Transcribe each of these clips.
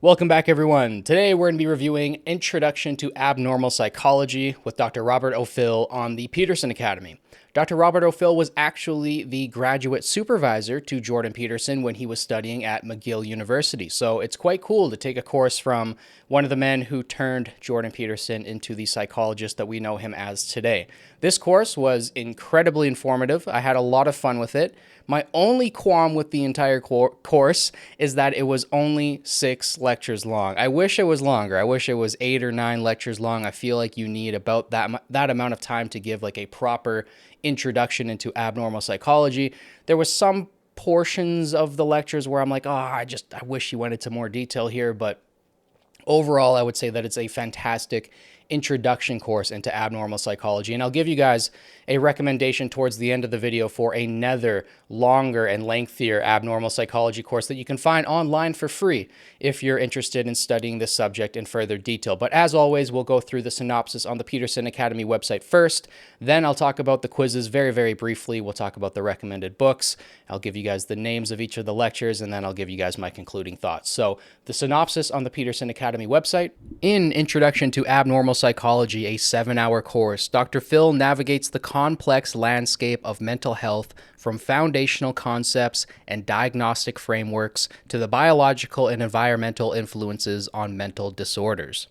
Welcome back, everyone. Today we're going to be reviewing Introduction to Abnormal Psychology with Dr. Robert O'Fill on the Peterson Academy. Dr. Robert O'Fill was actually the graduate supervisor to Jordan Peterson when he was studying at McGill University. So it's quite cool to take a course from one of the men who turned Jordan Peterson into the psychologist that we know him as today. This course was incredibly informative. I had a lot of fun with it. My only qualm with the entire course is that it was only 6 lectures long. I wish it was longer. I wish it was 8 or 9 lectures long. I feel like you need about that amount of time to give like a proper introduction into abnormal psychology. There was some portions of the lectures where I'm like, I wish you went into more detail here, but overall, I would say that it's a fantastic introduction course into abnormal psychology. And I'll give you guys a recommendation towards the end of the video for another longer and lengthier abnormal psychology course that you can find online for free if you're interested in studying this subject in further detail. But as always, we'll go through the synopsis on the Peterson Academy website first. Then I'll talk about the quizzes very, very briefly. We'll talk about the recommended books. I'll give you guys the names of each of the lectures, and then I'll give you guys my concluding thoughts. So the synopsis on the Peterson Academy website. In Introduction to Abnormal Psychology, a 7-hour course, Dr. Phil navigates the complex landscape of mental health from foundational concepts and diagnostic frameworks to the biological and environmental influences on mental disorders.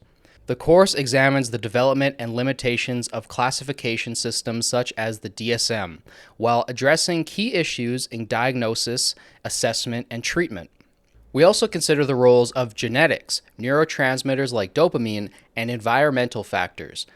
The course examines the development and limitations of classification systems such as the DSM, while addressing key issues in diagnosis, assessment, and treatment. We also consider the roles of genetics, neurotransmitters like dopamine, and environmental factors,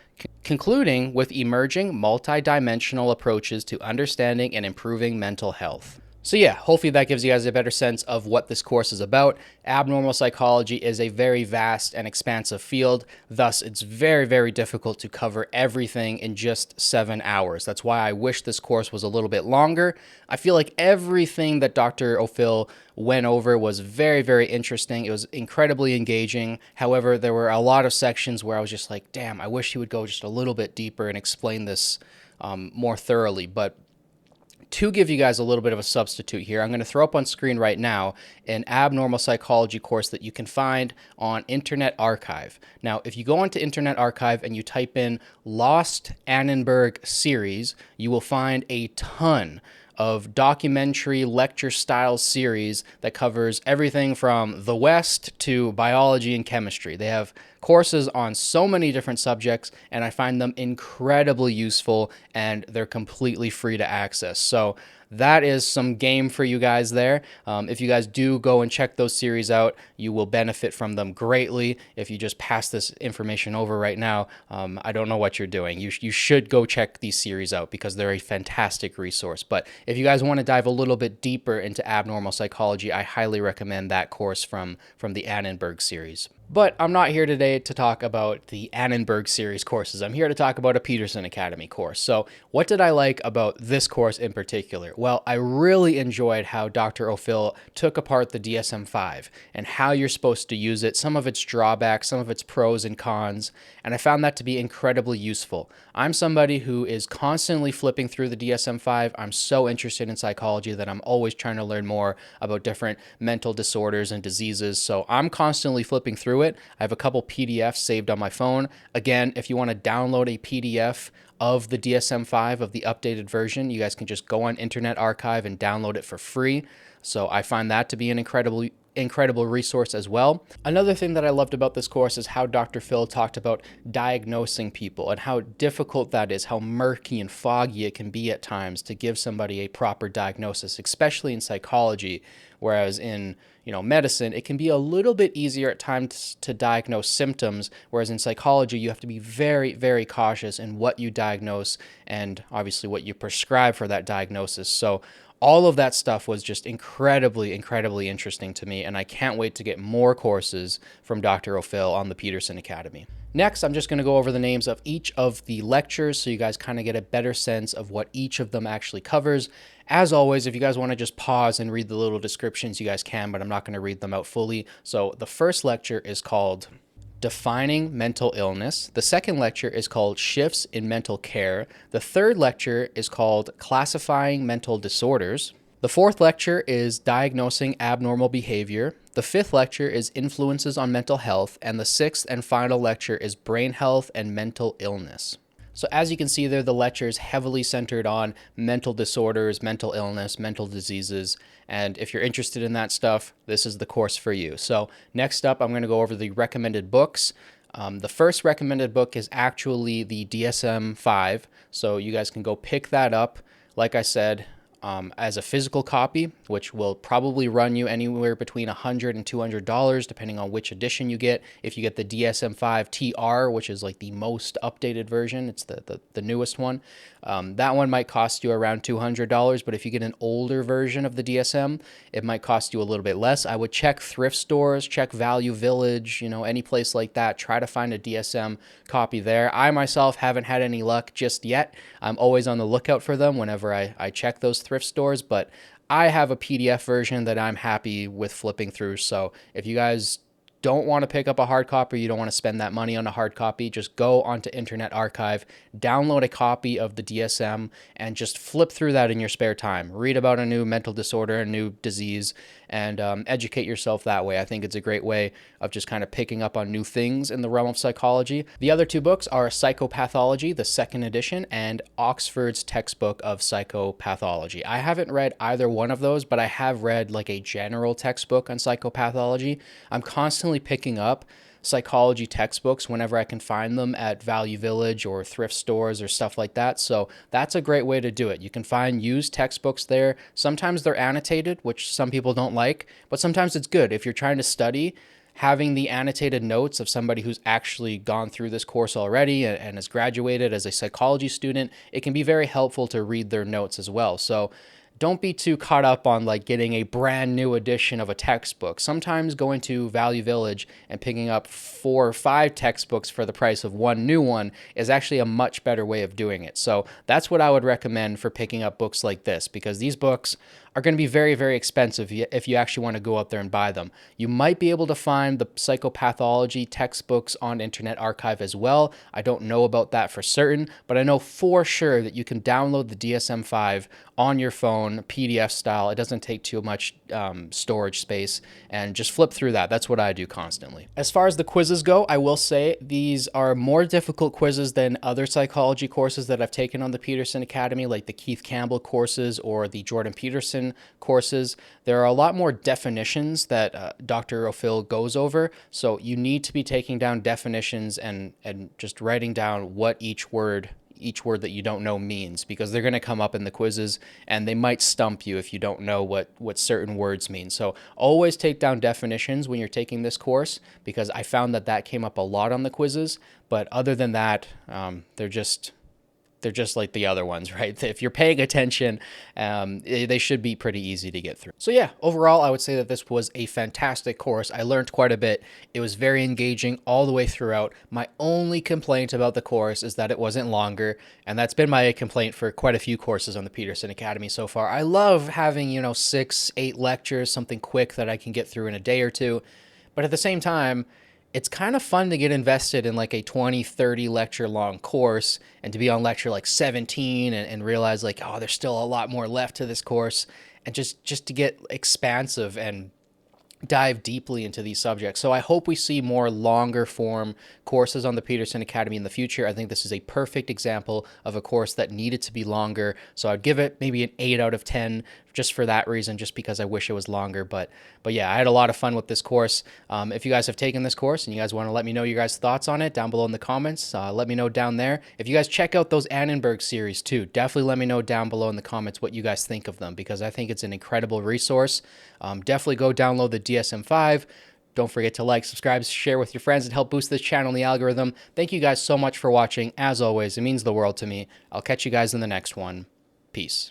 concluding with emerging multidimensional approaches to understanding and improving mental health. So yeah, hopefully that gives you guys a better sense of what this course is about. Abnormal psychology is a very vast and expansive field. Thus, it's very, very difficult to cover everything in just 7 hours. That's why I wish this course was a little bit longer. I feel like everything that Dr. O'Fill went over was very, very interesting. It was incredibly engaging. However, there were a lot of sections where I was just like, damn, I wish he would go just a little bit deeper and explain this more thoroughly. But to give you guys a little bit of a substitute here, I'm going to throw up on screen right now an abnormal psychology course that you can find on Internet Archive. Now, if you go onto Internet Archive and you type in Lost Annenberg series, you will find a ton of documentary lecture style series that covers everything from the West to biology and chemistry. They have courses on so many different subjects, and I find them incredibly useful, and they're completely free to access. So that is some game for you guys there. If you guys do go and check those series out, you will benefit from them greatly. If you just pass this information over right now, I don't know what you're doing. You should go check these series out because they're a fantastic resource. But if you guys want to dive a little bit deeper into abnormal psychology, I highly recommend that course from the Annenberg series. But I'm not here today to talk about the Annenberg series courses. I'm here to talk about a Peterson Academy course. So what did I like about this course in particular? Well, I really enjoyed how Dr. O'Fill took apart the DSM-5 and how you're supposed to use it, some of its drawbacks, some of its pros and cons, and I found that to be incredibly useful. I'm somebody who is constantly flipping through the DSM-5. I'm so interested in psychology that I'm always trying to learn more about different mental disorders and diseases, so I'm constantly flipping through it. I have a couple PDFs saved on my phone. Again, if you want to download a PDF of the DSM-5 of the updated version, you guys can just go on Internet Archive and download it for free. So I find that to be an incredible resource as well. Another thing that I loved about this course is how Dr. Phil talked about diagnosing people and how difficult that is, how murky and foggy it can be at times to give somebody a proper diagnosis, especially in psychology, whereas in medicine, it can be a little bit easier at times to diagnose symptoms, whereas in psychology, you have to be very, very cautious in what you diagnose and obviously what you prescribe for that diagnosis. So all of that stuff was just incredibly, incredibly interesting to me, and I can't wait to get more courses from Dr. O'Fill on the Peterson Academy. Next, I'm just going to go over the names of each of the lectures so you guys kind of get a better sense of what each of them actually covers. As always, if you guys want to just pause and read the little descriptions, you guys can, but I'm not going to read them out fully. So the first lecture is called Defining Mental Illness. The second lecture is called Shifts in Mental Care. The third lecture is called Classifying Mental Disorders. The fourth lecture is Diagnosing Abnormal Behavior. The fifth lecture is Influences on Mental Health. And the sixth and final lecture is Brain Health and Mental Illness. So as you can see there, the lecture is heavily centered on mental disorders, mental illness, mental diseases. And if you're interested in that stuff, this is the course for you. So next up, I'm going to go over the recommended books. The first recommended book is actually the DSM-5. So you guys can go pick that up. Like I said, as a physical copy, which will probably run you anywhere between $100 and $200, depending on which edition you get. If you get the DSM-5 TR, which is like the most updated version, it's the newest one, that one might cost you around $200, but if you get an older version of the DSM, it might cost you a little bit less. I would check thrift stores, check Value Village, any place like that. Try to find a DSM copy there. I myself haven't had any luck just yet. I'm always on the lookout for them whenever I check those thrift stores, but I have a PDF version that I'm happy with flipping through. So if you guys don't want to pick up a hard copy, you don't want to spend that money on a hard copy, just go onto Internet Archive, download a copy of the DSM, and just flip through that in your spare time. Read about a new mental disorder, a new disease, and educate yourself that way. I think it's a great way of just kind of picking up on new things in the realm of psychology. The other two books are Psychopathology, the second edition, and Oxford's Textbook of Psychopathology. I haven't read either one of those, but I have read like a general textbook on psychopathology. I'm constantly picking up psychology textbooks whenever I can find them at Value Village or thrift stores or stuff like that. So that's a great way to do it. You can find used textbooks there. Sometimes they're annotated, which some people don't like, but sometimes it's good. If you're trying to study, having the annotated notes of somebody who's actually gone through this course already and has graduated as a psychology student, it can be very helpful to read their notes as well. So don't be too caught up on like getting a brand new edition of a textbook. Sometimes going to Value Village and picking up 4 or 5 textbooks for the price of one new one is actually a much better way of doing it. So that's what I would recommend for picking up books like this, because these books are going to be very, very expensive if you actually want to go out there and buy them. You might be able to find the psychopathology textbooks on Internet Archive as well. I don't know about that for certain, but I know for sure that you can download the DSM-5 on your phone, PDF style. It doesn't take too much storage space, and just flip through that. That's what I do constantly. As far as the quizzes go, I will say these are more difficult quizzes than other psychology courses that I've taken on the Peterson Academy, like the Keith Campbell courses or the Jordan Peterson courses. There are a lot more definitions that Dr. O'Phil goes over, so you need to be taking down definitions and just writing down what each word that you don't know means, because they're going to come up in the quizzes and they might stump you if you don't know what certain words mean. So always take down definitions when you're taking this course, because I found that came up a lot on the quizzes. But other than that, they're just like the other ones, right? If you're paying attention, they should be pretty easy to get through. So yeah, overall, I would say that this was a fantastic course. I learned quite a bit. It was very engaging all the way throughout. My only complaint about the course is that it wasn't longer, and that's been my complaint for quite a few courses on the Peterson Academy so far. I love having, 6, 8 lectures, something quick that I can get through in a day or two. But at the same time, it's kind of fun to get invested in like a 20, 30 lecture long course and to be on lecture like 17 and realize like, oh, there's still a lot more left to this course, and just to get expansive and dive deeply into these subjects. So I hope we see more longer form courses on the Peterson Academy in the future. I think this is a perfect example of a course that needed to be longer. So I'd give it maybe an 8 out of 10 just for that reason, just because I wish it was longer. But yeah, I had a lot of fun with this course. If you guys have taken this course and you guys want to let me know your guys' thoughts on it down below in the comments, let me know down there. If you guys check out those Annenberg series too, definitely let me know down below in the comments what you guys think of them, because I think it's an incredible resource. Definitely go download the DSM-5. Don't forget to like, subscribe, share with your friends, and help boost this channel and the algorithm. Thank you guys so much for watching. As always, it means the world to me. I'll catch you guys in the next one. Peace.